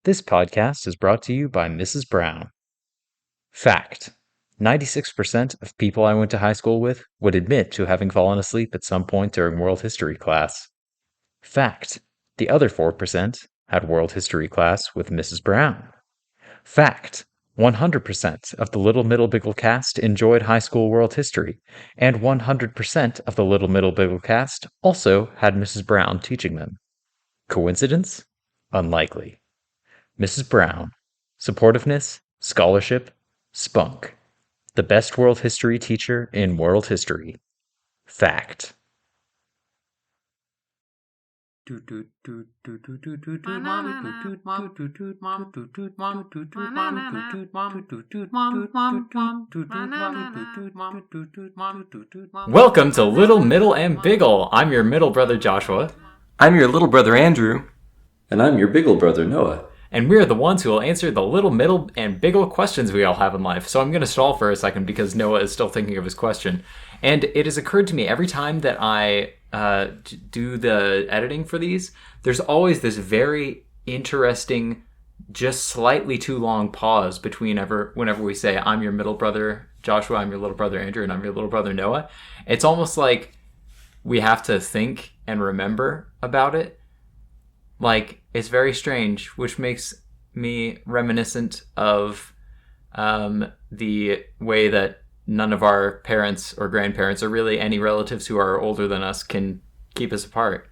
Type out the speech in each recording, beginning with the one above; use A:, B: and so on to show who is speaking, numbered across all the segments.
A: This podcast is brought to you by Mrs. Brown. Fact: 96% of people I went to high school with would admit to having fallen asleep at some point during world history class. Fact: the other 4% had world history class with Mrs. Brown. Fact: 100% of the Little Middle Biggle cast enjoyed high school world history, and 100% of the Little Middle Biggle cast also had Mrs. Brown teaching them. Coincidence? Unlikely. Mrs. Brown. Supportiveness, scholarship, spunk. The best world history teacher in world history. Fact. Welcome to Little, Middle, and Biggle. I'm your middle brother Joshua.
B: I'm your little brother Andrew.
C: And I'm your biggle brother Noah.
A: And we're the ones who will answer the little, middle, and biggle questions we all have in life. So I'm going to stall for a second because Noah is still thinking of his question. And it has occurred to me every time that I do the editing for these, there's always this very interesting, just slightly too long pause between whenever we say, I'm your middle brother Joshua, I'm your little brother Andrew, and I'm your little brother Noah. It's almost like we have to think and remember about it. Like, it's very strange, which makes me reminiscent of the way that none of our parents or grandparents or really any relatives who are older than us can keep us apart.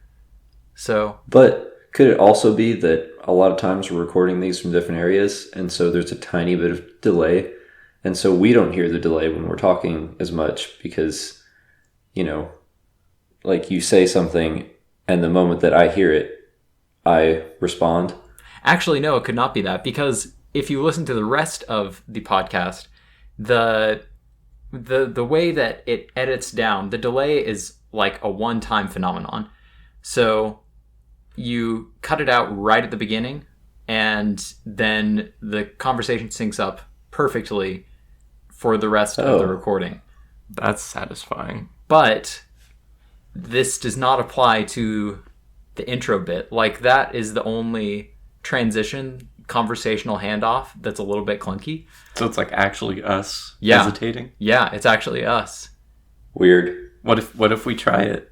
A: So,
C: but could it also be that a lot of times we're recording these from different areas, and so there's a tiny bit of delay, and so we don't hear the delay when we're talking as much because, like you say something, and the moment that I hear it, I respond.
A: Actually, no, it could not be that, because if you listen to the rest of the podcast, the way that it edits down, the delay is like a one-time phenomenon. So you cut it out right at the beginning, and then the conversation syncs up perfectly for the rest of the recording.
B: That's satisfying.
A: But this does not apply to the intro bit. Like, that is the only transition, conversational handoff that's a little bit clunky.
B: So it's like actually us hesitating?
A: Yeah, it's actually us.
C: Weird.
B: What if we try it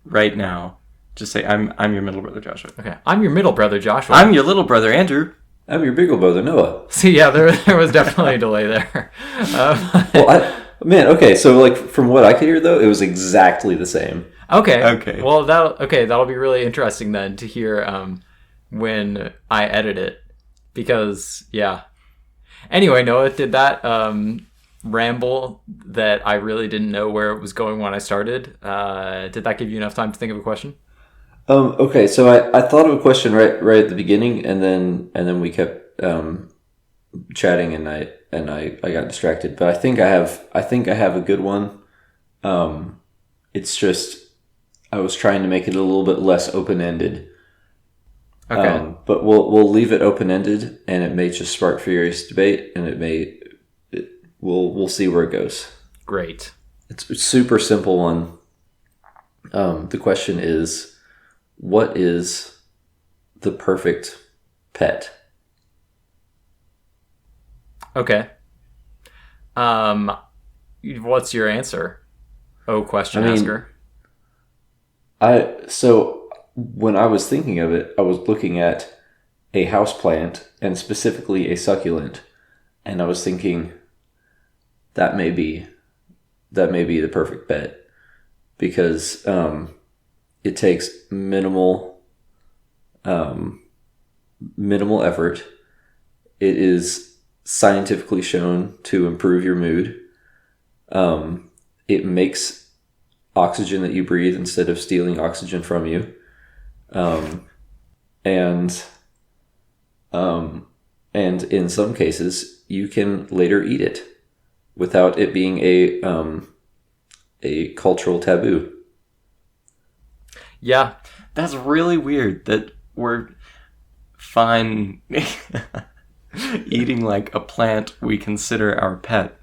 B: right now? Just say, I'm your middle brother Joshua.
A: Okay. I'm your middle brother Joshua.
B: I'm your little brother Andrew.
C: I'm your biggle brother Noah.
A: See, yeah, there was definitely a delay there.
C: Okay, so like from what I could hear though, it was exactly the same.
A: Okay. Well, that'll be really interesting then to hear when I edit it, because yeah. Anyway, Noah, did that ramble that I really didn't know where it was going when I started? Did that give you enough time to think of a question?
C: Okay, so I thought of a question right at the beginning, and then we kept chatting, and I got distracted. But I think I have a good one. It's just I was trying to make it a little bit less open-ended.
A: Okay.
C: But we'll leave it open-ended, and it may just spark furious debate, and we'll see where it goes.
A: Great.
C: It's a super simple one. The question is, what is the perfect pet?
A: Okay. What's your answer? Question asker.
C: So when I was thinking of it, I was looking at a houseplant and specifically a succulent, and I was thinking that may be the perfect pet because it takes minimal effort. It is scientifically shown to improve your mood. It makes oxygen that you breathe instead of stealing oxygen from you. And in some cases you can later eat it without it being a cultural taboo.
B: Yeah, that's really weird that we're fine eating like a plant we consider our pet.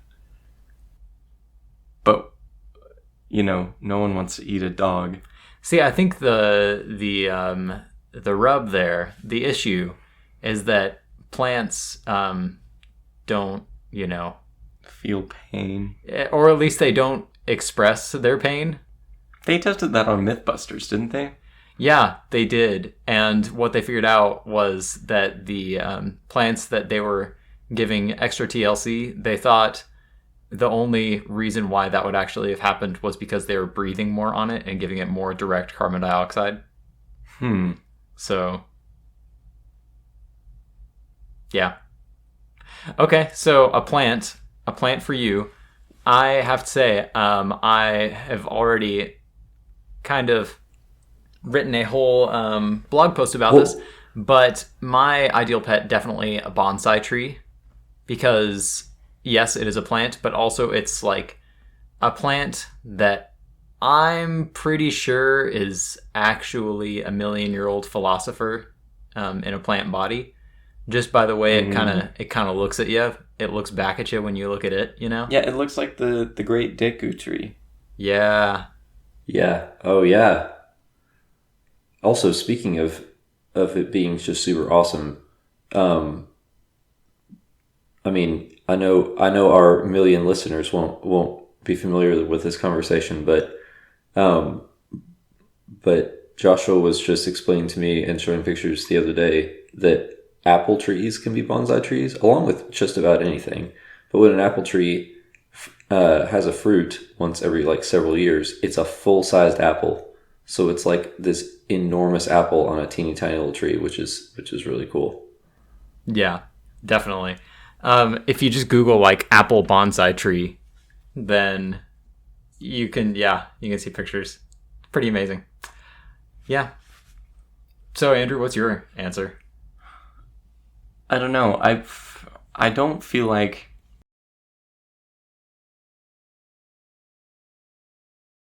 B: But, no one wants to eat a dog.
A: See, I think the rub there, the issue is that plants don't,
B: Feel pain.
A: or at least they don't express their pain.
B: They tested that on Mythbusters, didn't they?
A: Yeah, they did. And what they figured out was that the plants that they were giving extra TLC, they thought the only reason why that would actually have happened was because they were breathing more on it and giving it more direct carbon dioxide. So, yeah. Okay, so a plant for you. I have to say, I have already kind of written a whole blog post about this, but my ideal pet, definitely a bonsai tree, because yes, it is a plant, but also it's like a plant that I'm pretty sure is actually a million-year-old philosopher in a plant body. Just by the way it kind of looks at you. It looks back at you when you look at it,
B: Yeah, it looks like the Great Deku tree.
A: Yeah.
C: Yeah. Oh, yeah. Also, speaking of it being just super awesome, I mean, I know our million listeners won't be familiar with this conversation, but Joshua was just explaining to me and showing pictures the other day that apple trees can be bonsai trees, along with just about anything. But when an apple tree has a fruit once every like several years, it's a full-sized apple. So it's like this enormous apple on a teeny tiny little tree, which is really cool.
A: Yeah, definitely. If you just Google like apple bonsai tree, then you can see pictures. Pretty amazing. Yeah. So Andrew, what's your answer?
B: I don't know. I don't feel like...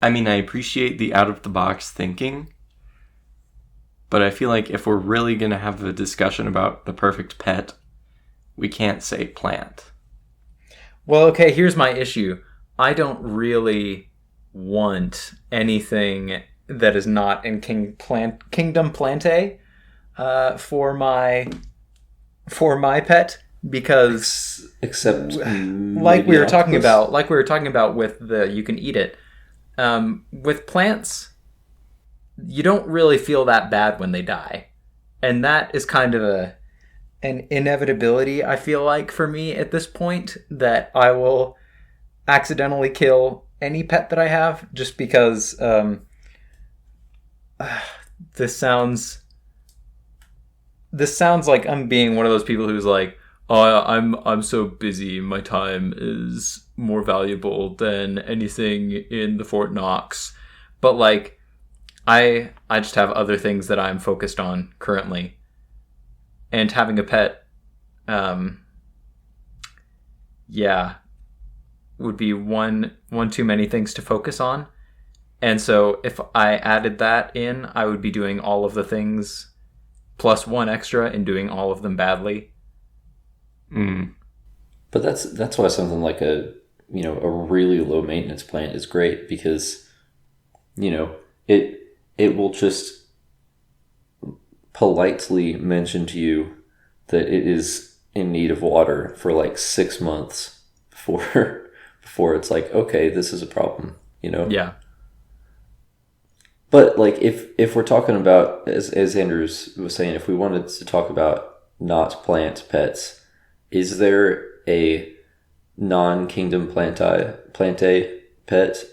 B: I mean, I appreciate the out-of-the-box thinking, but I feel like if we're really going to have a discussion about the perfect pet, we can't say plant.
A: Well, okay, here's my issue. I don't really want anything that is not in Kingdom Plante for my pet, because
C: except
A: like we were talking about with the you can eat it. With plants, you don't really feel that bad when they die, and that is kind of an inevitability, I feel like, for me at this point, that I will accidentally kill any pet that I have just because this sounds like I'm being one of those people who's like, oh, I'm so busy, my time is more valuable than anything in the Fort Knox. But like I just have other things that I'm focused on currently. And having a pet, would be one too many things to focus on. And so if I added that in, I would be doing all of the things plus one extra and doing all of them badly.
C: But that's why something like a really low maintenance plant is great, because it will just politely mention to you that it is in need of water for like 6 months before it's like, okay, this is a problem,
A: Yeah.
C: But like if we're talking about, as Andrews was saying, if we wanted to talk about not plant pets, is there a non-Kingdom Plante pet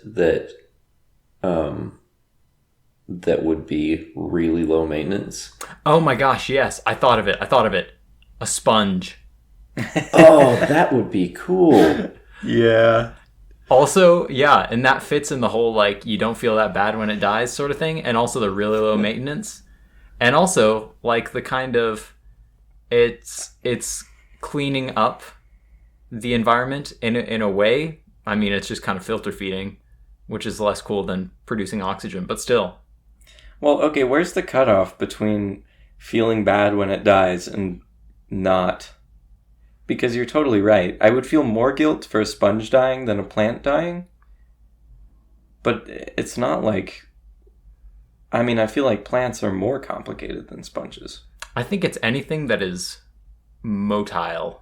C: that would be really low maintenance?
A: Oh my gosh, yes. I thought of it. A sponge.
C: Oh, that would be cool.
B: Yeah.
A: Also, yeah, and that fits in the whole, like, you don't feel that bad when it dies sort of thing, and also the really low maintenance. And also, like, the kind of, it's cleaning up the environment in a way. I mean, it's just kind of filter feeding, which is less cool than producing oxygen, but still.
B: Well, okay, where's the cutoff between feeling bad when it dies and not? Because you're totally right. I would feel more guilt for a sponge dying than a plant dying. But it's not like... I mean, I feel like plants are more complicated than sponges.
A: I think it's anything that is motile.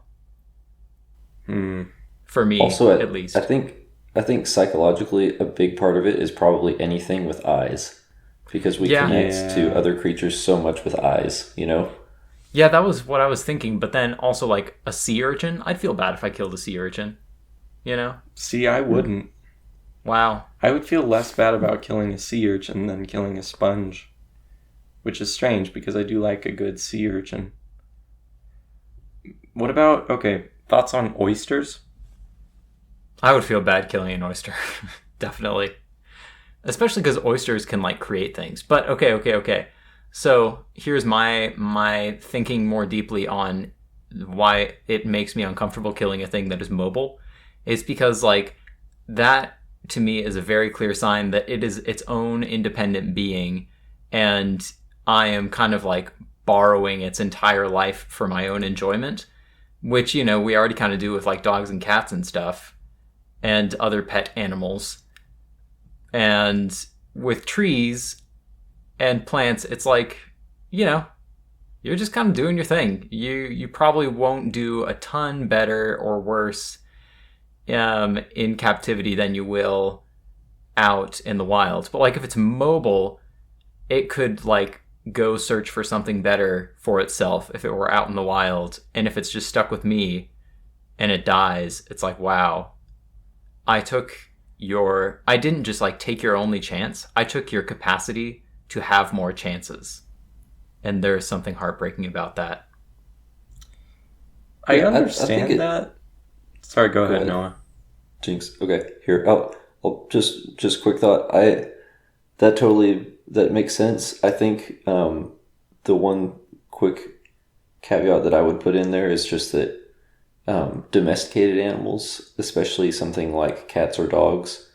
A: For me,
C: Also,
A: at least.
C: I think psychologically a big part of it is probably anything with eyes, because we connect to other creatures so much with eyes. You know.
A: Yeah, that was what I was thinking. But then also like a sea urchin, I'd feel bad if I killed a sea urchin. You know?
B: See, I wouldn't.
A: Wow.
B: I would feel less bad about killing a sea urchin than killing a sponge. Which is strange, because I do like a good sea urchin. What about, thoughts on oysters?
A: I would feel bad killing an oyster. Definitely. Especially because oysters can, like, create things. But, okay. So, here's my thinking more deeply on why it makes me uncomfortable killing a thing that is mobile. It's because, like, that, to me, is a very clear sign that it is its own independent being, and I am kind of, like, borrowing its entire life for my own enjoyment, which, you know, we already kind of do with, like, dogs and cats and stuff, and other pet animals. And with trees and plants, it's like, you know, you're just kind of doing your thing. You probably won't do a ton better or worse in captivity than you will out in the wild. But, like, if it's mobile, it could, like, go search for something better for itself if it were out in the wild. And if it's just stuck with me and it dies, it's like, wow, I didn't just, like, take your only chance. I took your capacity to have more chances. And there's something heartbreaking about that.
B: I understand that. Sorry, go ahead, Noah.
C: Jinx. Okay, here. I'll just quick thought. That makes sense. I think the one quick caveat that I would put in there is just that domesticated animals, especially something like cats or dogs,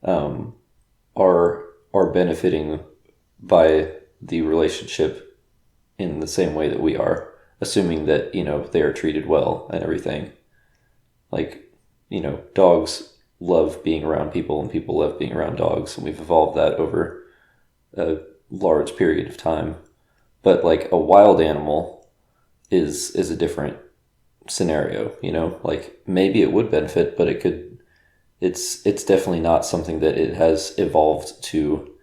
C: are benefiting by the relationship in the same way that we are, assuming that, you know, they are treated well and everything. Like, you know, dogs love being around people and people love being around dogs, and we've evolved that over a large period of time. But, like, a wild animal is a different scenario, you know? Like, maybe it would benefit, but it's definitely not something that it has evolved to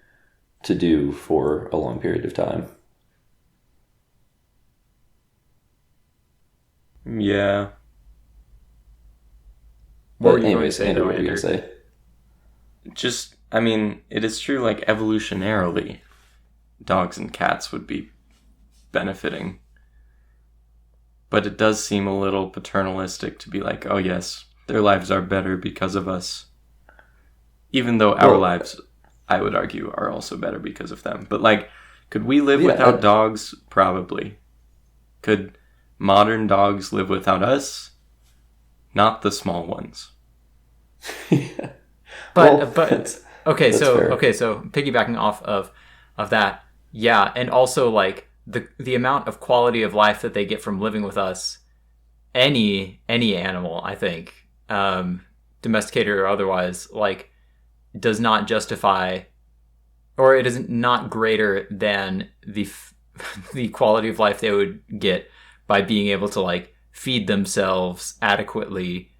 C: do for a long period of time.
B: Yeah.
A: What were you going to say, though, Andrew?
B: Just, I mean, it is true, like, evolutionarily, dogs and cats would be benefiting. But it does seem a little paternalistic to be like, oh yes, their lives are better because of us. Even though our lives, I would argue, are also better because of them. But, like, could we live without dogs? Probably. Could modern dogs live without us? Not the small ones.
C: Yeah.
A: So piggybacking off of that, yeah, and also, like, the amount of quality of life that they get from living with us, any animal, I think, domesticated or otherwise, like, does not justify, or it is not greater than the quality of life they would get by being able to, like, feed themselves adequately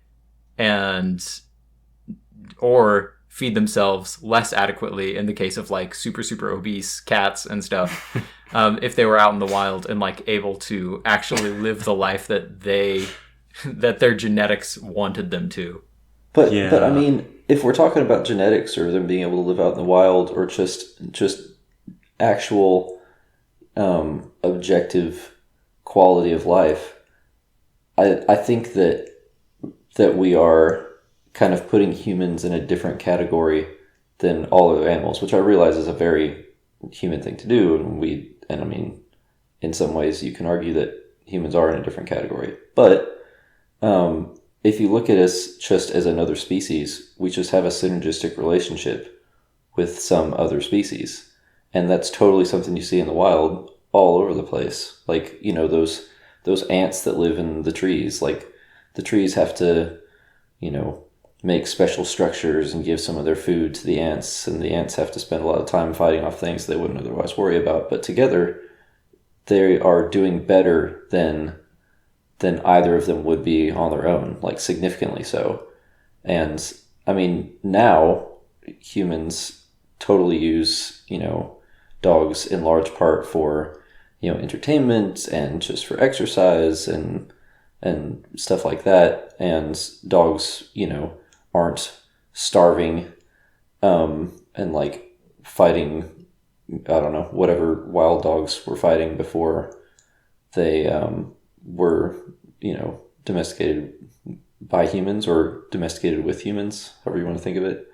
A: or feed themselves less adequately in the case of, like, super obese cats and stuff. If they were out in the wild and, like, able to actually live the life that their genetics wanted them to.
C: But I mean, if we're talking about genetics or them being able to live out in the wild, or just actual objective quality of life, I think that we are kind of putting humans in a different category than all other animals, which I realize is a very human thing to do, and I mean, in some ways you can argue that humans are in a different category. But if you look at us just as another species, we just have a synergistic relationship with some other species. And that's totally something you see in the wild all over the place. Like, you know, those ants that live in the trees, like, the trees have to, you know, make special structures and give some of their food to the ants, and the ants have to spend a lot of time fighting off things they wouldn't otherwise worry about. But together, they are doing better than either of them would be on their own, like significantly so. And I mean, now humans totally use, dogs in large part for, entertainment and just for exercise and stuff like that. And dogs, aren't starving, and like fighting, I don't know, whatever wild dogs were fighting before they were, domesticated by humans or domesticated with humans, however you want to think of it.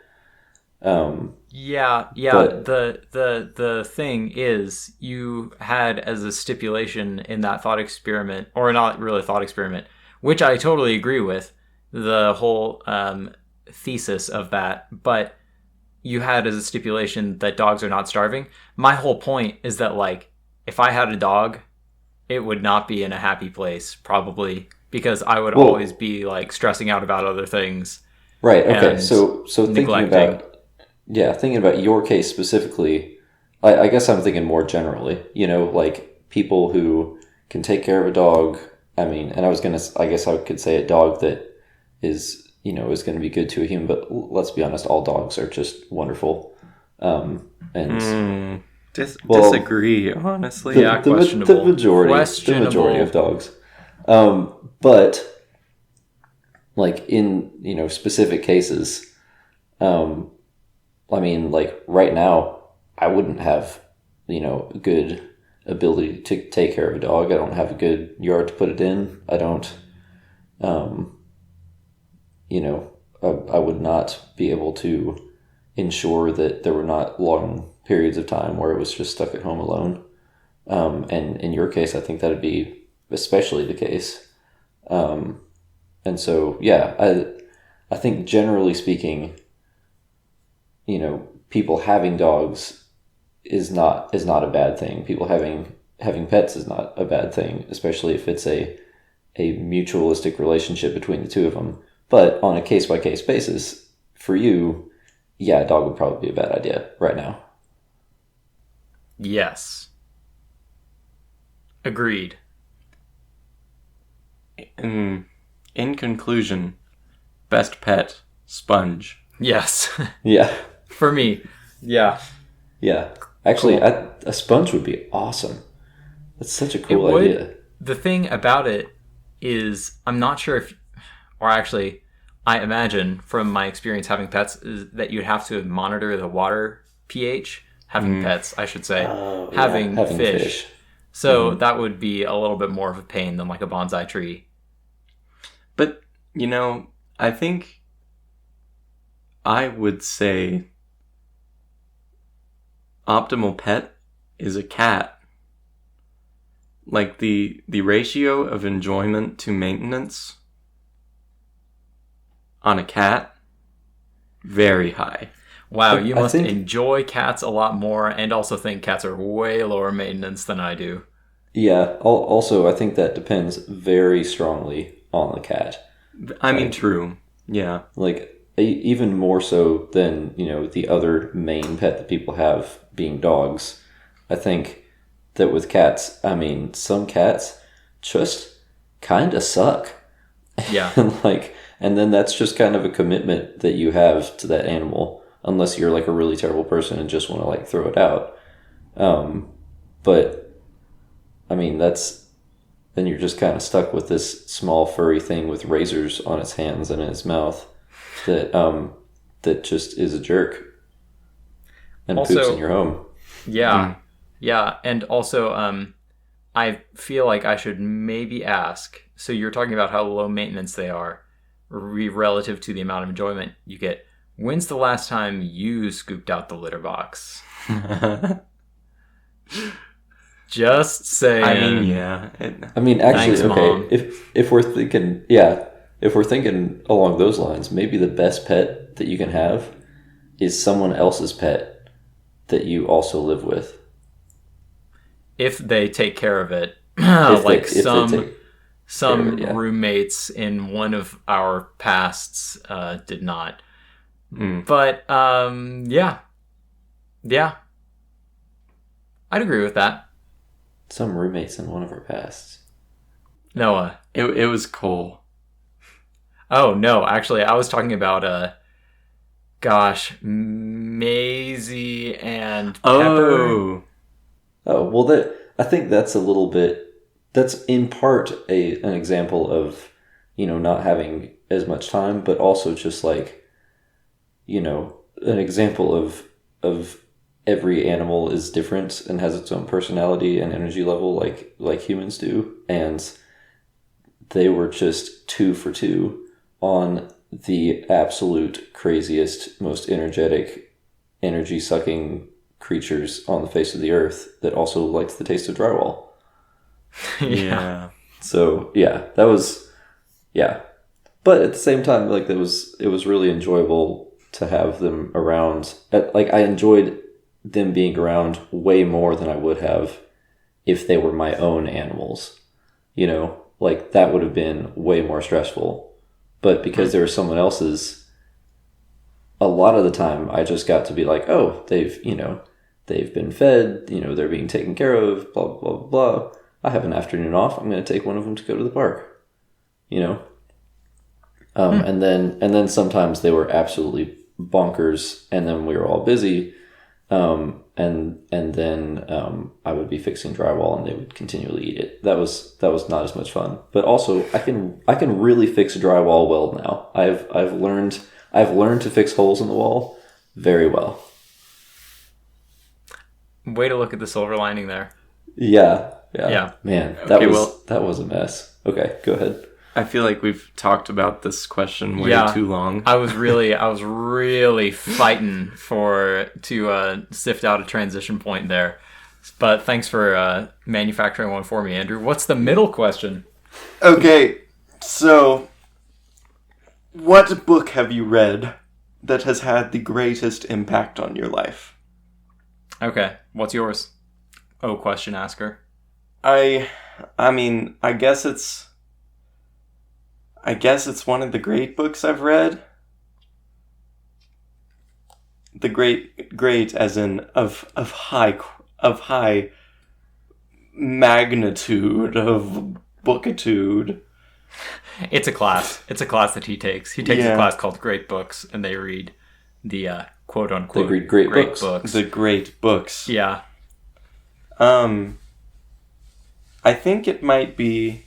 A: Yeah.
C: But
A: The thing is, you had as a stipulation in that thought experiment, or not really thought experiment, which I totally agree with, the whole thesis of that, but you had as a stipulation that dogs are not starving. My whole point is that, like, if I had a dog, it would not be in a happy place, probably, because I would always be, like, stressing out about other things.
C: Right. Okay.
A: And
C: so
A: neglecting.
C: thinking about your case specifically, I guess I'm thinking more generally. Like people who can take care of a dog. I mean, and I guess I could say a dog that is is going to be good to a human. But let's be honest, all dogs are just wonderful.
B: Disagree, honestly.
A: Questionable.
C: The majority of dogs. But like in specific cases, I mean, like right now, I wouldn't have a good ability to take care of a dog. I don't have a good yard to put it in. I don't, I would not be able to ensure that there were not long periods of time where it was just stuck at home alone. And in your case, I think that'd be especially the case. And so, yeah, I think generally speaking, people having dogs is not a bad thing. People having pets is not a bad thing, especially if it's a mutualistic relationship between the two of them. But on a case-by-case basis, for you, yeah, a dog would probably be a bad idea right now.
A: Yes. Agreed.
B: In conclusion, best pet, sponge.
A: Yes.
C: Yeah.
A: For me. Yeah.
C: Yeah. Actually,
A: Cool.
C: a sponge would be awesome. That's such a
A: It
C: cool
A: would.
C: idea.
A: The thing about it is, I'm not sure if, or actually, I imagine from my experience having pets, is that you'd have to monitor the water pH. Having pets, I should say.
C: Oh, yeah,
A: having fish. So that would be a little bit more of a pain than like a bonsai tree.
B: But, I think I would say optimal pet is a cat. Like the ratio of enjoyment to maintenance on a cat, very high.
A: Wow,
C: But
A: you
C: I
A: must
C: think-
A: enjoy cats a lot more and also think cats are way lower maintenance than I do.
C: Yeah. Also, I think that depends very strongly on the cat.
B: I mean, true. Yeah.
C: Like even more so than the other main pet that people have being dogs. I think that with cats, I mean, some cats just kind of suck.
A: Yeah.
C: And then that's just kind of a commitment that you have to that animal, unless you're like a really terrible person and just want to like throw it out. But I mean, then you're just kind of stuck with this small furry thing with razors on its hands and in its mouth that just is a jerk and
A: Also-
C: poops in your home.
A: Yeah. Yeah. And also, I feel like I should maybe ask, so you're talking about how low maintenance they are relative to the amount of enjoyment you get. When's the last time you scooped out the litter box? Just saying.
B: I mean, yeah.
C: I mean, actually,
A: Thanks,
C: okay,
A: Mom.
C: if we're thinking, if we're thinking along those lines, maybe the best pet that you can have is someone else's pet that you also live with.
A: If they take care of it.
C: If
A: Like
C: they
A: some
C: take
A: some
C: care of it, yeah.
A: roommates in one of our pasts did not.
B: Mm.
A: But yeah. I'd agree with that.
C: some roommates in one of our pasts.
A: Noah.
B: It was Cole.
A: Oh, no. Actually, I was talking about, Maisie and Pepper.
C: Oh, well, I think that's a little bit... That's in part an example of, not having as much time, but also just like, an example of every animal is different and has its own personality and energy level like humans do. And they were just 2 for 2 on the absolute craziest, most energetic, energy-sucking creatures on the face of the earth that also liked the taste of drywall.
B: Yeah.
C: So, that was... Yeah. But at the same time, like, it was really enjoyable to have them around. I enjoyed them being around way more than I would have if they were my own animals. Like, that would have been way more stressful. But because they were someone else's, a lot of the time I just got to be like, oh, they've been fed, they're being taken care of, blah, blah, blah, blah. I have an afternoon off. I'm going to take one of them to go to the park, and then sometimes they were absolutely bonkers, and then we were all busy, and then I would be fixing drywall, and they would continually eat it. That was not as much fun. But also, I can really fix drywall well now. I've learned to fix holes in the wall very well.
A: Way to look at the silver lining there.
C: Yeah. Man, that was a mess. Okay, go ahead.
B: I feel like we've talked about this question way too long.
A: I was really fighting to sift out a transition point there. But thanks for manufacturing one for me, Andrew. What's the middle question?
B: Okay, so what book have you read that has had the greatest impact on your life?
A: Okay, what's yours? Oh, question asker.
B: I mean, I guess it's one of the great books I've read. The great as in of high magnitude of bookitude.
A: It's a class. It's a class that he takes. He takes a class called Great Books, and they read the quote unquote
C: they read great books.
B: The great books.
A: Yeah.
B: I think it might be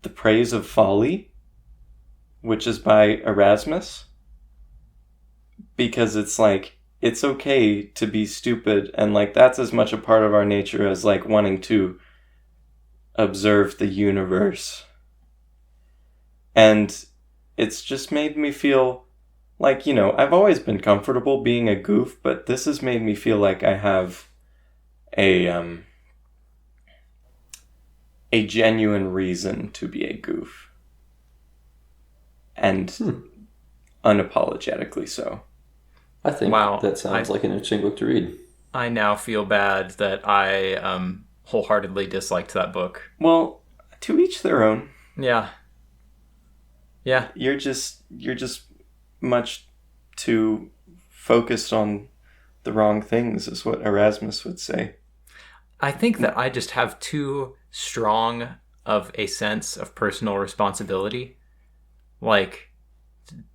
B: The Praise of Folly, which is by Erasmus. Because it's like, it's okay to be stupid, and like that's as much a part of our nature as like wanting to observe the universe. And it's just made me feel like, I've always been comfortable being a goof, but this has made me feel like I have a genuine reason to be a goof. And unapologetically so.
C: I think that sounds like an interesting book to read.
A: I now feel bad that I wholeheartedly disliked that book.
B: Well, to each their own.
A: Yeah. Yeah.
B: You're just much too focused on the wrong things, is what Erasmus would say.
A: I think that I just have too strong of a sense of personal responsibility, like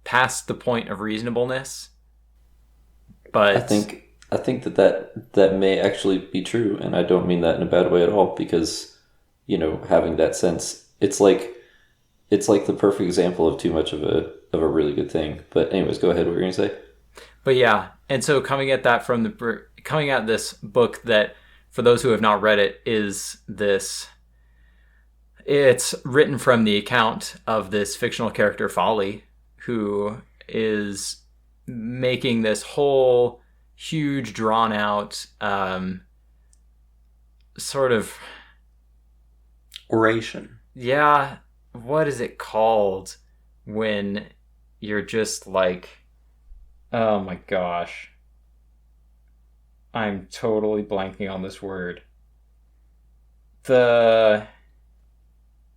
A: past the point of reasonableness. But
C: I think that may actually be true, and I don't mean that in a bad way at all, because having that sense, it's like the perfect example of too much of a really good thing. But anyways, go ahead. What were you gonna say?
A: But yeah, and so coming at this book that, for those who have not read it, is this. It's written from the account of this fictional character, Folly, who is making this whole huge, drawn-out sort of
B: oration.
A: Yeah, what is it called when you're just like, oh my gosh, I'm totally blanking on this word.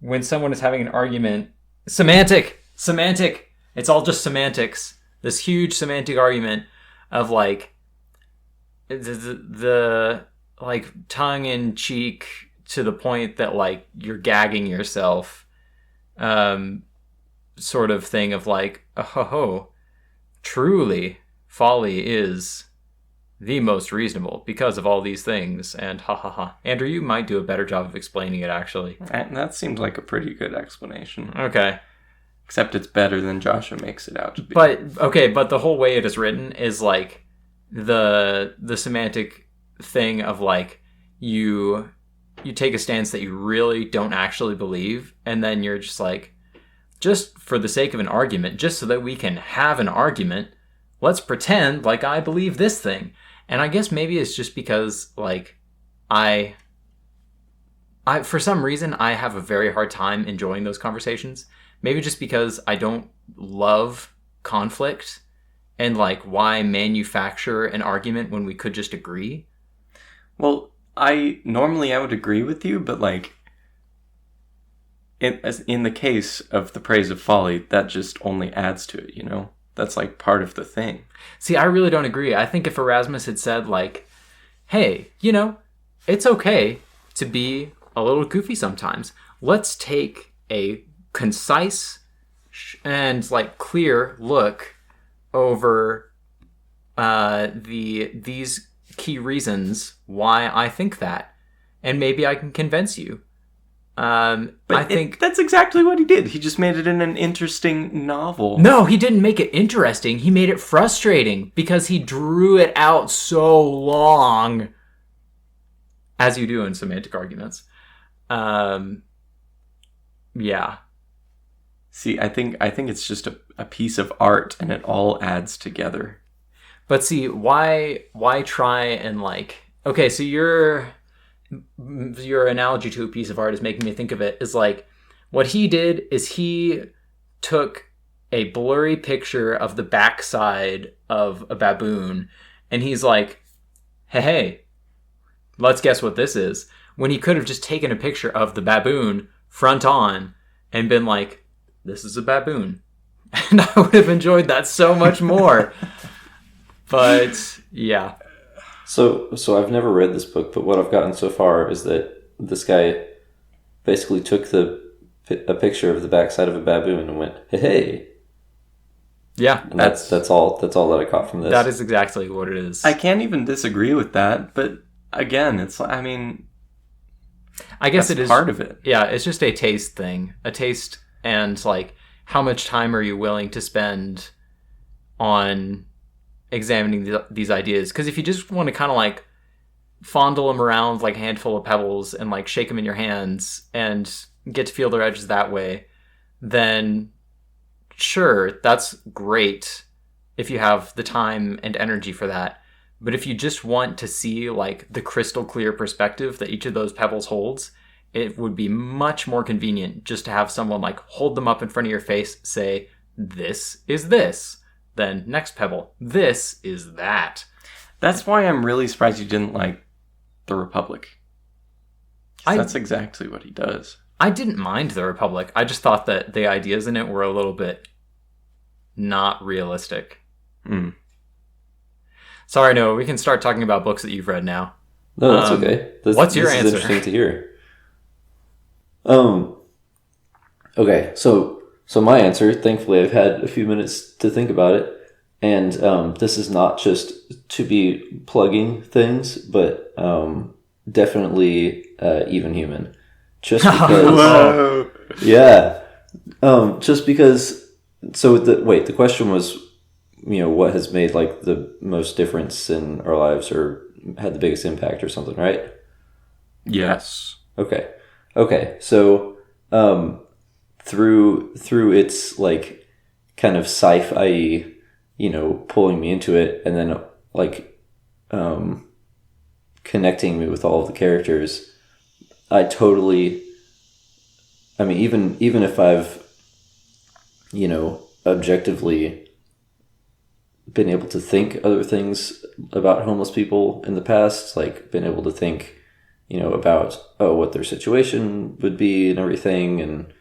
A: When someone is having an argument, semantic. It's all just semantics. This huge semantic argument of like the like tongue in cheek to the point that like you're gagging yourself, sort of thing of like, oh, truly folly is the most reasonable because of all these things, and ha ha ha. Andrew, you might do a better job of explaining it, actually.
B: That seems like a pretty good explanation.
A: Okay.
B: Except it's better than Joshua makes it out to be.
A: But the whole way it is written is like the semantic thing of like you take a stance that you really don't actually believe, and then you're just like, just for the sake of an argument, just so that we can have an argument, let's pretend like I believe this thing. And I guess maybe it's just because like I for some reason I have a very hard time enjoying those conversations. Maybe just because I don't love conflict, and like why manufacture an argument when we could just agree?
B: Well, I would agree with you, but like in the case of the praise of folly, that just only adds to it, you know? That's like part of the thing.
A: See, I really don't agree. I think if Erasmus had said like, hey, you know, it's okay to be a little goofy sometimes. Let's take a concise and like clear look over these key reasons why I think that, and maybe I can convince you. But I think
B: that's exactly what he did. He just made it in an interesting novel.
A: No, he didn't make it interesting. He made it frustrating because he drew it out so long, as you do in semantic arguments. Yeah.
B: See, I think it's just a piece of art, and it all adds together.
A: But see, why try and like... Okay, so your analogy to a piece of art is making me think of it is like, what he did is he took a blurry picture of the backside of a baboon, and he's like, hey, let's guess what this is. When he could have just taken a picture of the baboon front on and been like, this is a baboon. And I would have enjoyed that so much more. But yeah.
C: So I've never read this book, but what I've gotten so far is that this guy basically took a picture of the backside of a baboon and went, hey.
A: Yeah.
C: And that's all that I caught from this.
A: That is exactly what it is.
B: I can't even disagree with that, but again, it's, I mean,
A: I guess it is
B: part of it.
A: Yeah, it's just a taste thing. A taste, and like, how much time are you willing to spend on examining these ideas? Because if you just want to kind of like fondle them around like a handful of pebbles and like shake them in your hands and get to feel their edges that way, then sure, that's great if you have the time and energy for that. But if you just want to see like the crystal clear perspective that each of those pebbles holds, it would be much more convenient just to have someone like hold them up in front of your face, say, this is this. Then next pebble, this is that.
B: That's why I'm really surprised you didn't like The Republic. That's exactly what he does.
A: I didn't mind The Republic. I just thought that the ideas in it were a little bit not realistic. Sorry, Noah, we can start talking about books that you've read now.
C: No, that's okay.
A: What's your
C: answer?
A: answer?
C: Is interesting to hear. Okay, so my answer, thankfully I've had a few minutes to think about it, and this is not just to be plugging things, but definitely Even Human. Just because...
B: Whoa!
C: Yeah. Just because... So, the question was, you know, what has made, like, the most difference in our lives or had the biggest impact or something, right?
B: Yes.
C: Okay. So, through its, like, kind of sci-fi, you know, pulling me into it, and then, like, connecting me with all of the characters, I mean, even if I've, you know, objectively been able to think other things about homeless people in the past, like been able to think, you know, about, what their situation would be and everything. And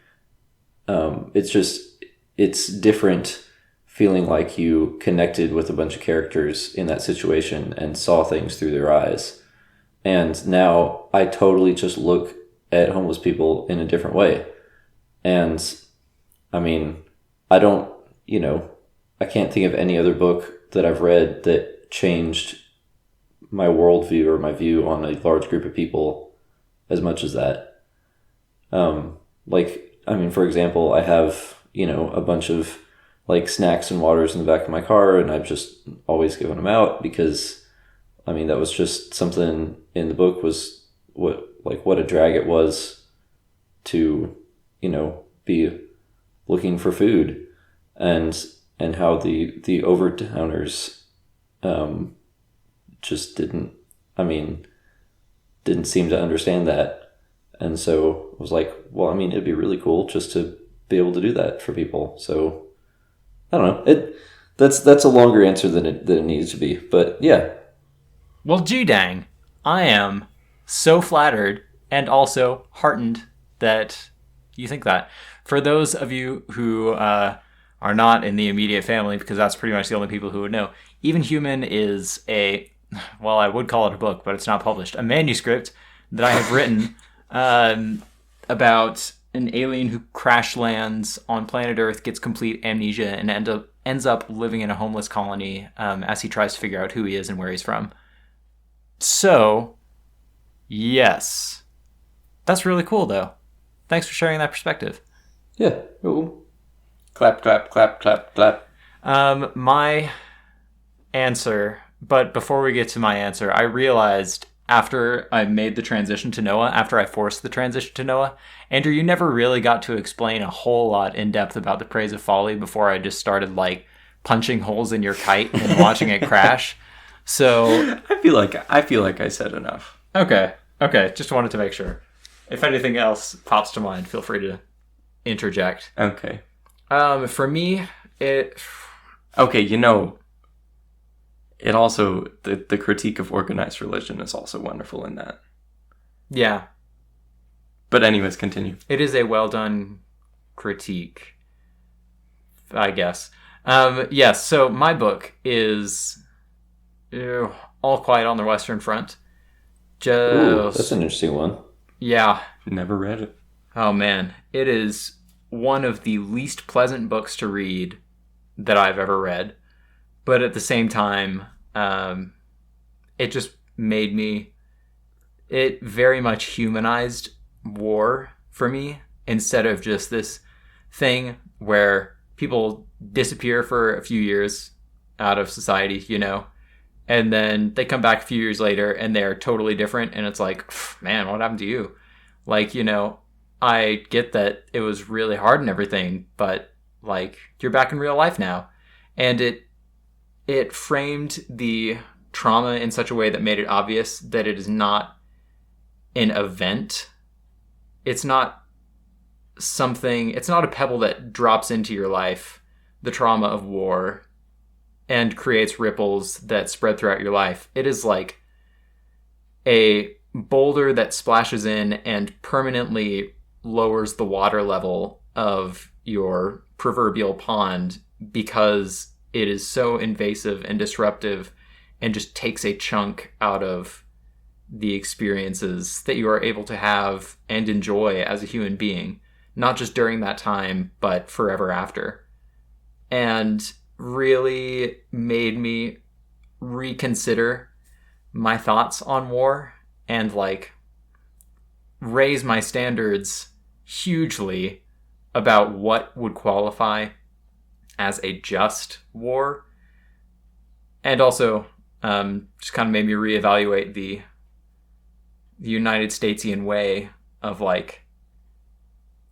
C: it's different feeling like you connected with a bunch of characters in that situation and saw things through their eyes. And now I totally just look at homeless people in a different way. And I mean, I don't, I can't think of any other book that I've read that changed my worldview or my view on a large group of people as much as that. For example, I have, a bunch of like snacks and waters in the back of my car, and I've just always given them out because, that was just something in the book was what a drag it was to, be looking for food, and how the overtowners just didn't seem to understand that. And so I was like, well, it'd be really cool just to be able to do that for people. So I don't know. That's a longer answer than it needs to be, but yeah.
A: Well, gee dang, I am so flattered and also heartened that you think that. For those of you who are not in the immediate family, because that's pretty much the only people who would know, Even Human is I would call it a book, but it's not published, a manuscript that I have written about an alien who crash lands on planet Earth, gets complete amnesia, and ends up living in a homeless colony as he tries to figure out who he is and where he's from. So, yes. That's really cool, though. Thanks for sharing that perspective.
C: Yeah. Ooh.
B: Clap, clap, clap, clap, clap.
A: My answer, but before we get to my answer, I realized after I made the transition to Noah, after I forced the transition to Noah, Andrew, you never really got to explain a whole lot in depth about the Praise of Folly before I just started punching holes in your kite and watching it crash. So
B: I feel like I said enough.
A: Okay. Just wanted to make sure. If anything else pops to mind, feel free to interject.
B: Okay.
A: For me, it.
B: Okay, it also the critique of organized religion is also wonderful in that.
A: Yeah.
B: But anyways, continue.
A: It is a well done critique, I guess. Yes. So my book is All Quiet on the Western Front.
C: Ooh, that's an interesting one.
A: Yeah.
B: Never read it.
A: Oh man, it is one of the least pleasant books to read that I've ever read. But at the same time, it just made me... It very much humanized war for me, instead of just this thing where people disappear for a few years out of society, and then they come back a few years later and they're totally different, and it's like, man, what happened to you? I get that it was really hard and everything, but you're back in real life now. And it framed the trauma in such a way that made it obvious that it is not an event. It's not a pebble that drops into your life, the trauma of war, and creates ripples that spread throughout your life. It is like a boulder that splashes in and permanently lowers the water level of your proverbial pond because it is so invasive and disruptive and just takes a chunk out of the experiences that you are able to have and enjoy as a human being, not just during that time, but forever after. And really made me reconsider my thoughts on war and raise my standards hugely about what would qualify as a just war. And also just kind of made me reevaluate the United Statesian way of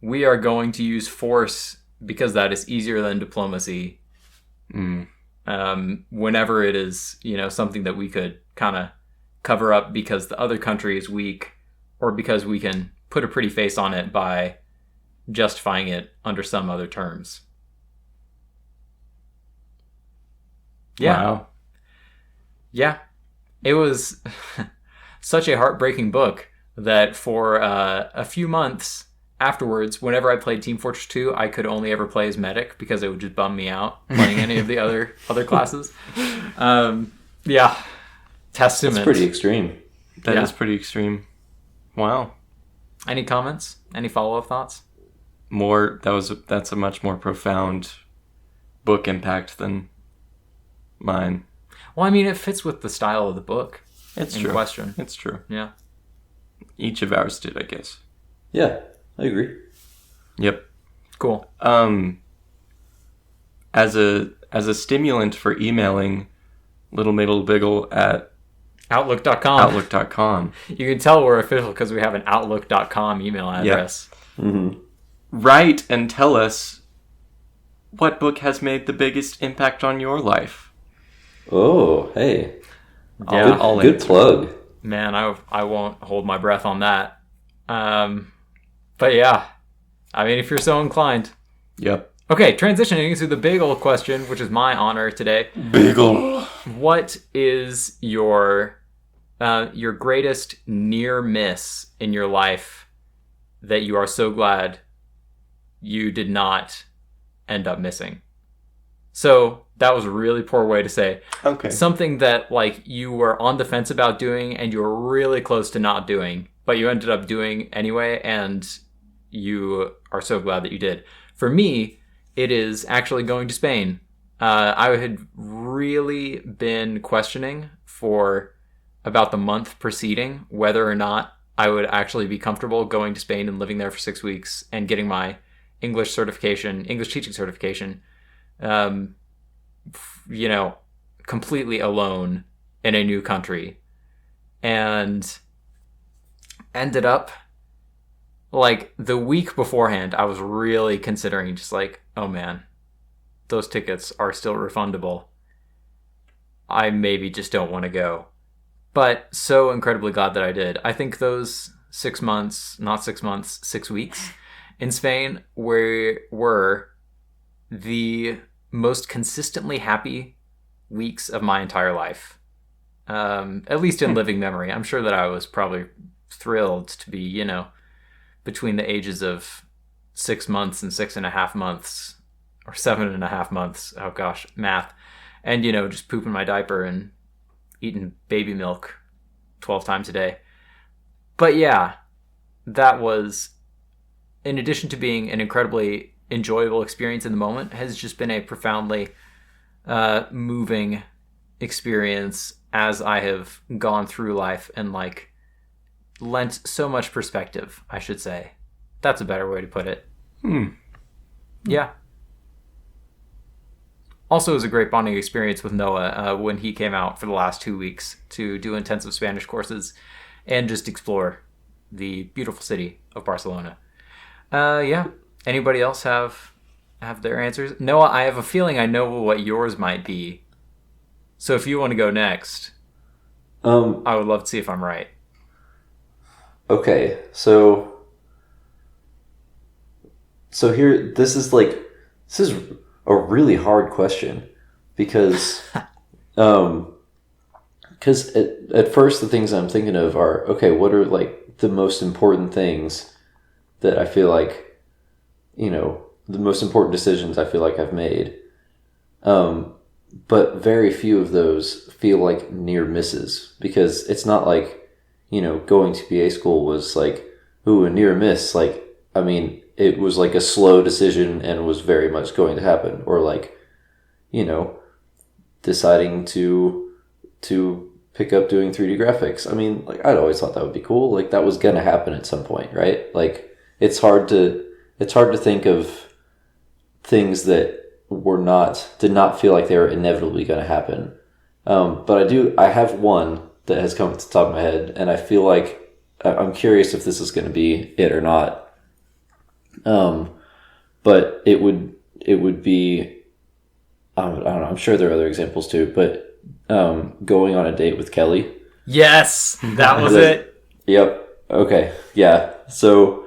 A: we are going to use force because that is easier than diplomacy. Whenever it is, something that we could kind of cover up because the other country is weak, or because we can put a pretty face on it by justifying it under some other terms. Yeah.
B: Wow.
A: Yeah. It was such a heartbreaking book that for a few months afterwards, whenever I played Team Fortress 2, I could only ever play as medic because it would just bum me out playing any of the other classes. Yeah. Testament.
C: That's pretty extreme.
B: That
A: Yeah.
B: is pretty extreme. Wow.
A: Any comments? Any follow-up thoughts?
B: That's a much more profound book impact than mine.
A: Well, I mean, it fits with the style of the book
B: It's
A: in
B: true.
A: question.
B: It's true.
A: Yeah.
B: Each of ours did, I guess.
C: Yeah, I agree.
B: Yep.
A: Cool.
B: As a stimulant for emailing Little Middle Biggle at
A: Outlook.com.
B: outlook.com.
A: You can tell we're official because we have an Outlook.com email address.
C: Mm-hmm.
B: Write and tell us what book has made the biggest impact on your life.
C: Oh, hey.
A: Yeah.
C: Good plug.
A: Man, I won't hold my breath on that. But yeah, I mean, if you're so inclined.
B: Yep.
A: Okay, transitioning to the bagel question, which is my honor today.
B: Bagel.
A: What is your greatest near miss in your life that you are so glad you did not end up missing? So that was a really poor way to say
B: Okay.
A: something that like you were on the fence about doing and you were really close to not doing, but you ended up doing anyway, and you are so glad that you did. For me, it is actually going to Spain. I had really been questioning for about the month preceding whether or not I would actually be comfortable going to Spain and living there for 6 weeks and getting my English teaching certification, completely alone in a new country. And ended up, like, the week beforehand, I was really considering just like, oh man, those tickets are still refundable. I maybe just don't want to go. But so incredibly glad that I did. I think those 6 months, not 6 months, 6 weeks in Spain were the most consistently happy weeks of my entire life. At least in living memory. I'm sure that I was probably thrilled to be, between the ages of 6 months and 6.5 months, or 7.5 months. Oh gosh, math. And, just pooping my diaper and eating baby milk 12 times a day. But yeah, that was, in addition to being an incredibly enjoyable experience in the moment, has just been a profoundly moving experience as I have gone through life and lent so much perspective, I should say. That's a better way to put it. Yeah. Also, it was a great bonding experience with Noah when he came out for the last 2 weeks to do intensive Spanish courses and just explore the beautiful city of Barcelona. Yeah. Anybody else have their answers? Noah, I have a feeling I know what yours might be. So if you want to go next, I would love to see if I'm right.
C: Okay, so here, this is a really hard question because at first the things I'm thinking of are, okay, what are the most important things that I feel like, the most important decisions I feel like I've made. But very few of those feel like near misses because it's not like, going to PA school was a near miss. It was a slow decision and was very much going to happen. Or deciding to pick up doing 3D graphics. I'd always thought that would be cool. That was going to happen at some point, right? It's hard to think of things that did not feel like they were inevitably going to happen. But I have one that has come to the top of my head, and I feel like I'm curious if this is going to be it or not. But it would be, I don't know, I'm sure there are other examples too, but going on a date with Kelly.
A: Yes, that was it.
C: Yep. Okay. Yeah. So,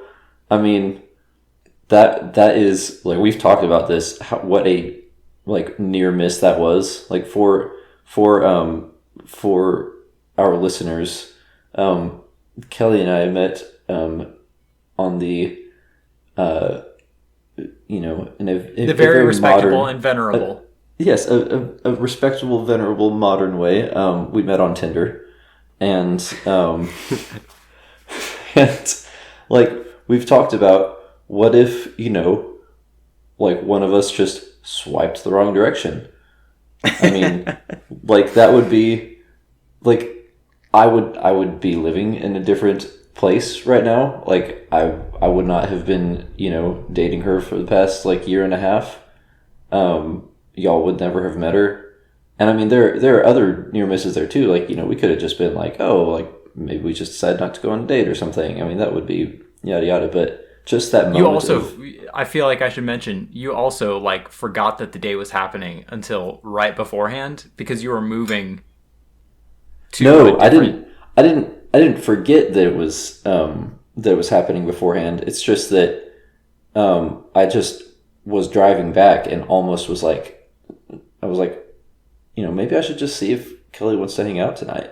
C: that is, we've talked about this, what a near miss that was, for our listeners. Kelly and I met on the in a
A: very respectable
C: modern,
A: and venerable.
C: Yes, a respectable, venerable, modern way. We met on Tinder. and and like we've talked about, what if like one of us just swiped the wrong direction? I mean, like that would be like I would be living in a different place right now. Like I would not have been dating her for the past like year and a half. Y'all would never have met her. And I mean, there are other near misses there too. Like, we could have just been like, oh, like maybe we just decided not to go on a date or something. I mean, that would be yada yada. But just that moment.
A: You also, I feel like I should mention, you also like forgot that the date was happening until right beforehand because you were moving.
C: No, I didn't forget that it was happening beforehand. It's just that I just was driving back and almost was like, I was like, maybe I should just see if Kelly wants to hang out tonight.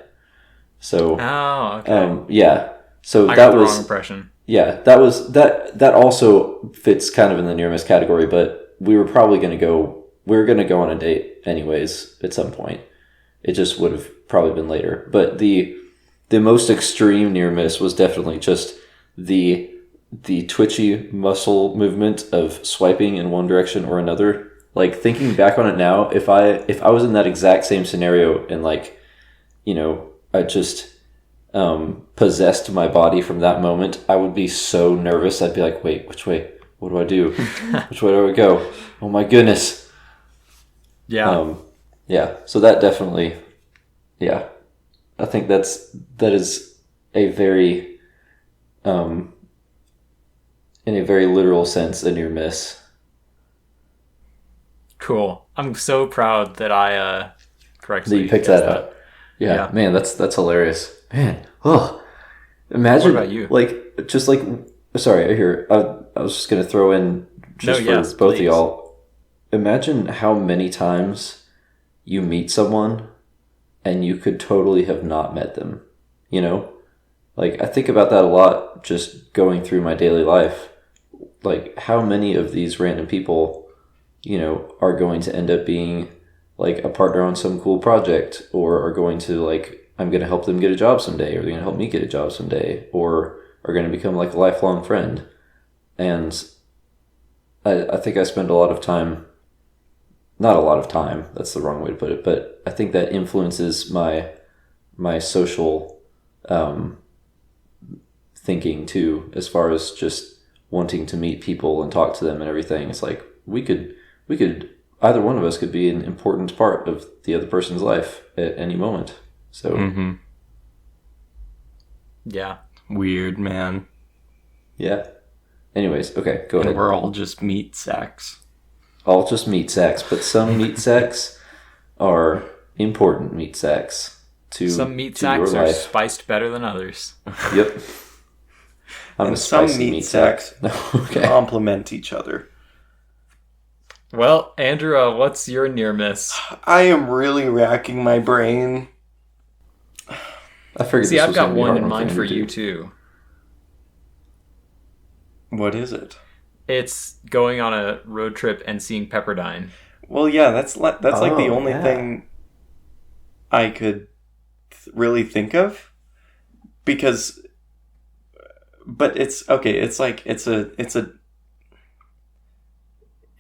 C: So,
A: okay.
C: Yeah. So
A: I
C: that
A: got the
C: was
A: wrong impression.
C: Yeah, that also fits kind of in the near miss category. But we were probably going to go. We were going to go on a date anyways at some point. It just would have probably been later. But the most extreme near miss was definitely just the twitchy muscle movement of swiping in one direction or another. Like thinking back on it now, if I was in that exact same scenario and like, I just possessed my body from that moment, I would be so nervous. I'd be like, wait, which way? What do I do? Which way do I go? Oh my goodness.
A: Yeah.
C: Yeah. So that definitely, yeah. I think that is a very, in a very literal sense, a near miss.
A: Cool. I'm so proud that I correctly
C: that you picked that out. Yeah, man, that's hilarious. Man, imagine.
A: What about you?
C: Like, just like, sorry, I was just gonna throw in just for both of y'all. Imagine how many times you meet someone and you could totally have not met them. Like I think about that a lot, just going through my daily life. Like, how many of these random people, are going to end up being like a partner on some cool project, or are going to like, I'm going to help them get a job someday, or they're going to help me get a job someday, or are going to become like a lifelong friend. And I think I spend a lot of time, not a lot of time, that's the wrong way to put it, but I think that influences my social thinking too, as far as just wanting to meet people and talk to them and everything. It's like we could either one of us could be an important part of the other person's life at any moment. So
A: yeah,
B: weird, man.
C: Yeah. Anyways, okay, go ahead.
B: We're all just meat sacks.
C: All just meat sacks, but some meat sacks are important meat sacks to
A: some meat
C: to
A: sacks
C: your
A: are
C: life.
A: spiced better than others.
C: Yep.
B: And some meat sacks
C: Okay.
B: complement each other.
A: Well, Andrew, what's your near miss?
B: I am really racking my brain.
C: I figured.
A: See,
C: this
A: I've
C: was
A: got
C: gonna be a
A: one
C: hard
A: in mind
C: me
A: for
C: to
A: you
C: do.
A: too.
B: What is it?
A: It's going on a road trip and seeing Pepperdine.
B: Well, yeah, that's like the
C: Oh,
B: only
C: yeah.
B: thing I could really think of, because, but it's okay. It's like it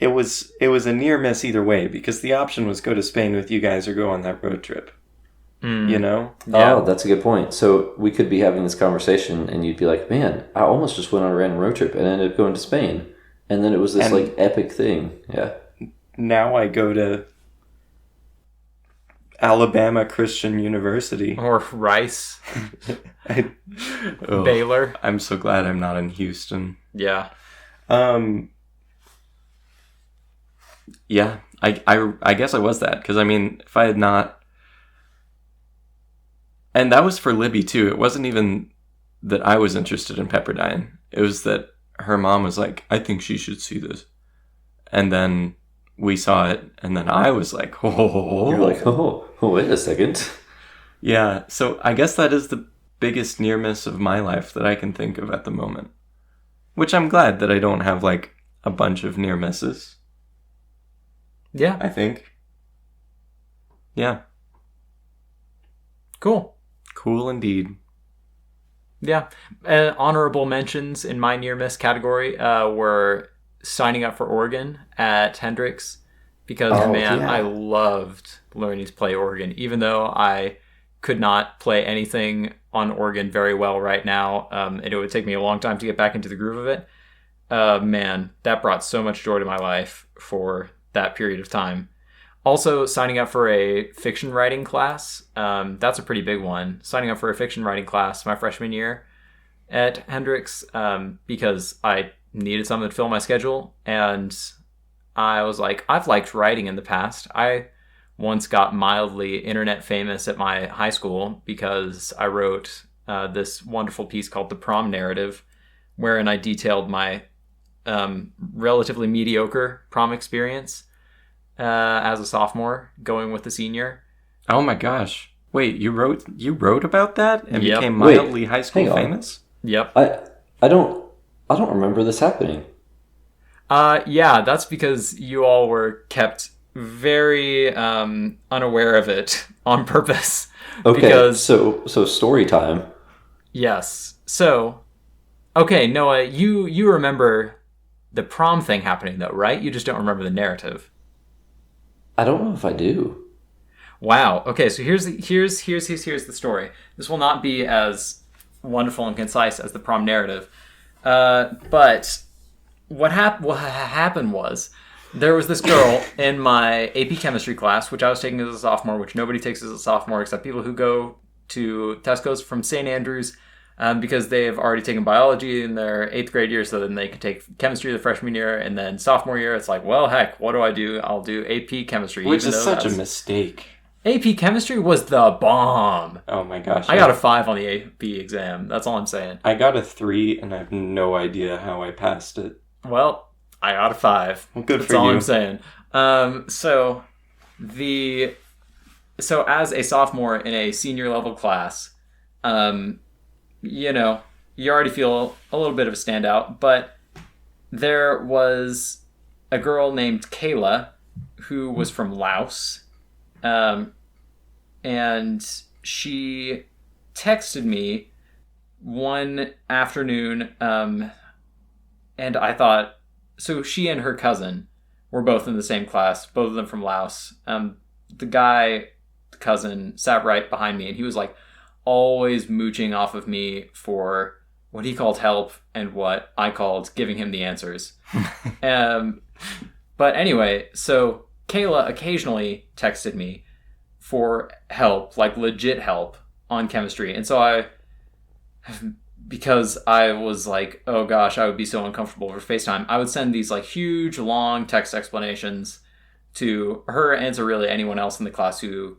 B: was a near miss either way, because the option was go to Spain with you guys or go on that road trip.
A: Yeah.
C: Oh, that's a good point. So we could be having this conversation and you'd be like, man, I almost just went on a random road trip and ended up going to Spain. And then it was this like epic thing. Yeah.
B: Now I go to Alabama Christian University.
A: Or Rice. Baylor.
B: I'm so glad I'm not in Houston.
A: Yeah.
B: Yeah, I guess I was that, because I mean, if I had not, and that was for Libby too. It wasn't even that I was interested in Pepperdine. It was that her mom was like, I think she should see this. And then we saw it, and then I was like, oh.
C: You're like, oh, wait a second.
B: Yeah, so I guess that is the biggest near miss of my life that I can think of at the moment. Which I'm glad that I don't have like a bunch of near misses.
A: Yeah.
B: I think. Yeah.
A: Cool.
B: Cool indeed.
A: Yeah. Honorable mentions in my near miss category were signing up for organ at Hendrix because, I loved learning to play organ, even though I could not play anything on organ very well right now, and it would take me a long time to get back into the groove of it. That brought so much joy to my life for that period of time. Also, signing up for a fiction writing class, that's a pretty big one. Signing up for a fiction writing class my freshman year at Hendrix, because I needed something to fill my schedule, and I was like, I've liked writing in the past. I once got mildly internet famous at my high school because I wrote this wonderful piece called The Prom Narrative, wherein I detailed my relatively mediocre prom experience as a sophomore going with a senior.
B: Oh my gosh. Wait, you wrote about that and
A: Yep.
B: became mildly high school famous?
A: Yep.
C: I don't remember this happening.
A: Yeah, that's because you all were kept very unaware of it on purpose.
C: Okay,
A: Because,
C: so story time.
A: yes. So, okay, Noah, you remember the prom thing happening though, right? You just don't remember the narrative.
C: I don't know if I do.
A: Wow. Okay, so here's the story. This will not be as wonderful and concise as the prom narrative. But what happened was there was this girl in my AP chemistry class, which I was taking as a sophomore, which nobody takes as a sophomore except people who go to Tesco's from St. Andrews, because they have already taken biology in their 8th grade year, so then they can take chemistry the freshman year, and then sophomore year, it's like, well, heck, what do? I'll do AP chemistry.
B: Which is such a mistake.
A: AP chemistry was the bomb.
B: Oh my gosh.
A: I got a 5 on the AP exam. That's all I'm saying.
B: I got a 3, and I have no idea how I passed it.
A: Well, I got a 5.
B: Well, good
A: That's
B: for
A: all
B: you.
A: I'm saying. So as a sophomore in a senior level class, you already feel a little bit of a standout, but there was a girl named Kayla who was from Laos, and she texted me one afternoon, and I thought, so she and her cousin were both in the same class, both of them from Laos. The cousin, sat right behind me, and he was like always mooching off of me for what he called help and what I called giving him the answers. But anyway, so Kayla occasionally texted me for help, like legit help on chemistry. And so because I was like, oh gosh, I would be so uncomfortable over FaceTime, I would send these like huge, long text explanations to her and to really anyone else in the class who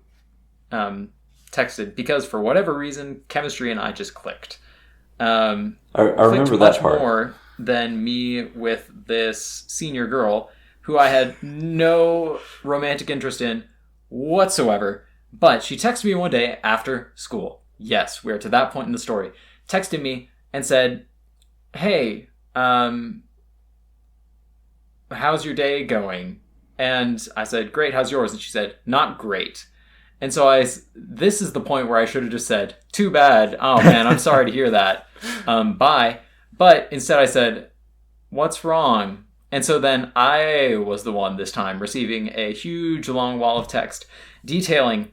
A: texted, because for whatever reason, chemistry and I just clicked.
C: I remember that part.
A: More than me with this senior girl who I had no romantic interest in whatsoever. But she texted me one day after school. Yes, we're to that point in the story. Texted me and said, hey, how's your day going? And I said, great, how's yours? And she said, not great. And so this is the point where I should have just said, too bad. Oh man, I'm sorry to hear that. Bye. But instead I said, what's wrong? And so then I was the one this time receiving a huge long wall of text detailing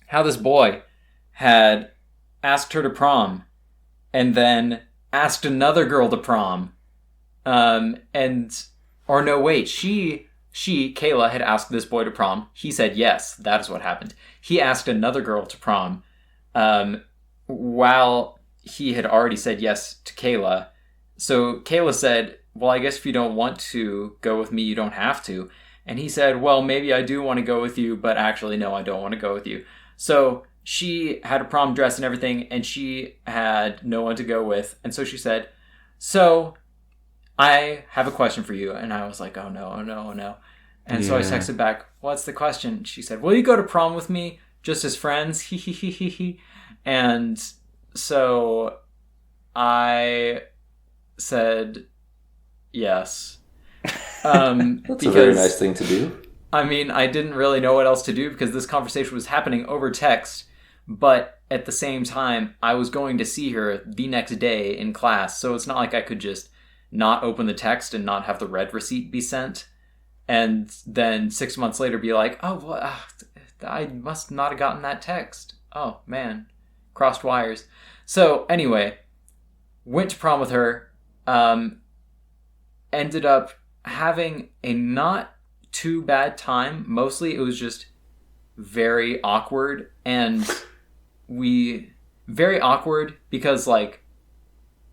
A: how this boy had asked her to prom and then asked another girl to prom. She, Kayla, had asked this boy to prom. He said yes. That is what happened. He asked another girl to prom while he had already said yes to Kayla. So Kayla said, well, I guess if you don't want to go with me, you don't have to. And he said, well, maybe I do want to go with you, but actually, no, I don't want to go with you. So she had a prom dress and everything, and she had no one to go with. And so she said, so I have a question for you. And I was like, oh no. And so I texted back, what's the question? She said, will you go to prom with me just as friends? He he he he he. And so I said yes.
C: That's a very nice thing to do.
A: I mean, I didn't really know what else to do because this conversation was happening over text, But at the same time, I was going to see her the next day in class, so it's not like I could just not open the text and not have the read receipt be sent, and then 6 months later be like, oh, well, I must not have gotten that text. Oh, man. Crossed wires. So, anyway, went to prom with her, ended up having a not too bad time. Mostly it was just very awkward, and very awkward because, like,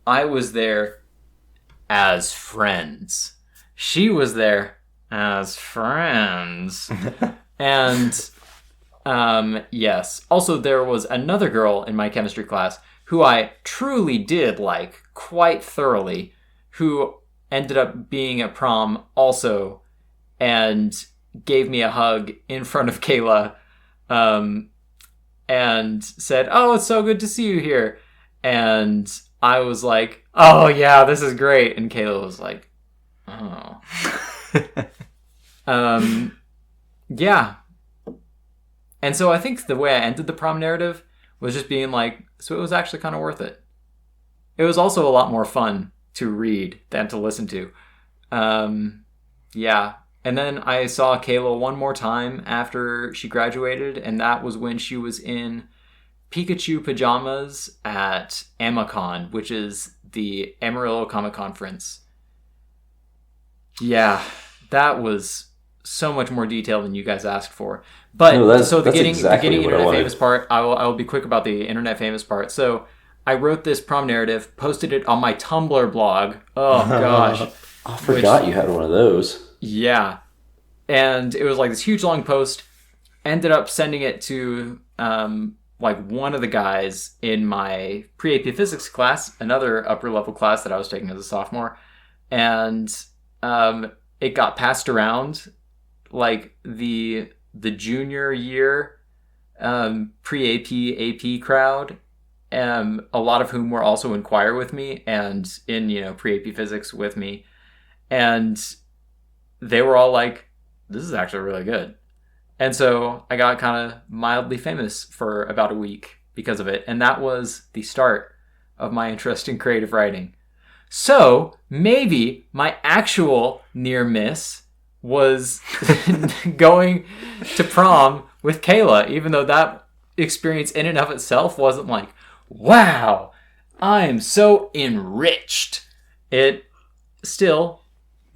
A: I was there as friends. She was there as friends. And, yes. Also, there was another girl in my chemistry class who I truly did like quite thoroughly, who ended up being at prom also, and gave me a hug in front of Kayla, and said, oh, it's so good to see you here. And I was like, oh, yeah, this is great. And Kayla was like, oh. Yeah. And so I think the way I ended the prom narrative was just being like, so it was actually kind of worth it. It was also a lot more fun to read than to listen to. Yeah. And then I saw Kayla one more time after she graduated, and that was when she was in Pikachu pajamas at AmaCon, which is the Amarillo Comic Conference. Yeah, that was so much more detail than you guys asked for. But
C: No,
A: so the getting
C: exactly what I
A: internet
C: wanted.
A: famous part, I will be quick about the internet famous part. So I wrote this prom narrative, posted it on my Tumblr blog. Oh gosh.
C: I forgot you had one of those.
A: Yeah. And it was like this huge long post. Ended up sending it to like one of the guys in my pre-AP physics class, another upper level class that I was taking as a sophomore. And it got passed around like the junior year pre-AP AP crowd, a lot of whom were also in choir with me and in pre-AP physics with me. And they were all like, this is actually really good. And so I got kind of mildly famous for about a week because of it. And that was the start of my interest in creative writing. So maybe my actual near miss was going to prom with Kayla, even though that experience in and of itself wasn't like, wow, I'm so enriched. It still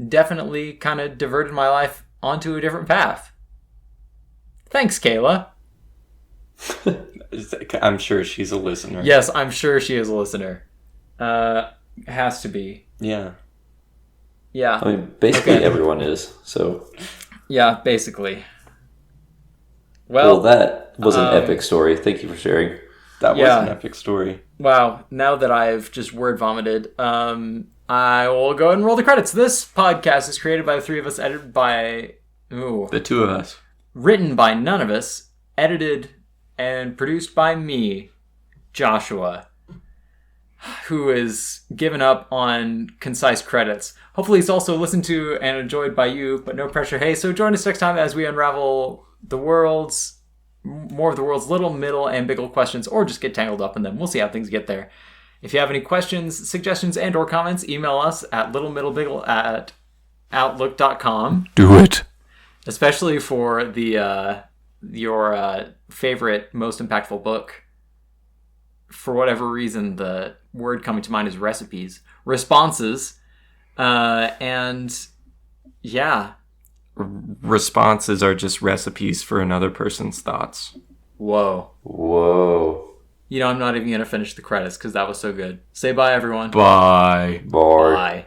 A: definitely kind of diverted my life onto a different path. Thanks, Kayla.
B: I'm sure she's a listener.
A: Yes, I'm sure she is a listener. Has to be.
B: Yeah.
A: Yeah.
C: I mean, basically everyone is, so...
A: Yeah, basically.
C: Well, that was an epic story. Thank you for sharing.
B: That was an epic story.
A: Wow. Now that I've just word vomited, I will go ahead and roll the credits. This podcast is created by the three of us, edited by...
B: The two of us.
A: Written by none of us, edited and produced by me, Joshua, who is given up on concise credits. Hopefully it's also listened to and enjoyed by you, but no pressure. Hey, so join us next time as we unravel more of the world's little, middle, and big old questions, or just get tangled up in them. We'll see how things get there. If you have any questions, suggestions, and or comments, email us at littlemiddelbiggle@outlook.com.
B: Do it.
A: Especially for your favorite, most impactful book. For whatever reason, the word coming to mind is recipes. Responses. And yeah.
B: Responses are just recipes for another person's thoughts.
A: Whoa. I'm not even going to finish the credits because that was so good. Say bye, everyone.
B: Bye.
C: Bye.
A: Bye.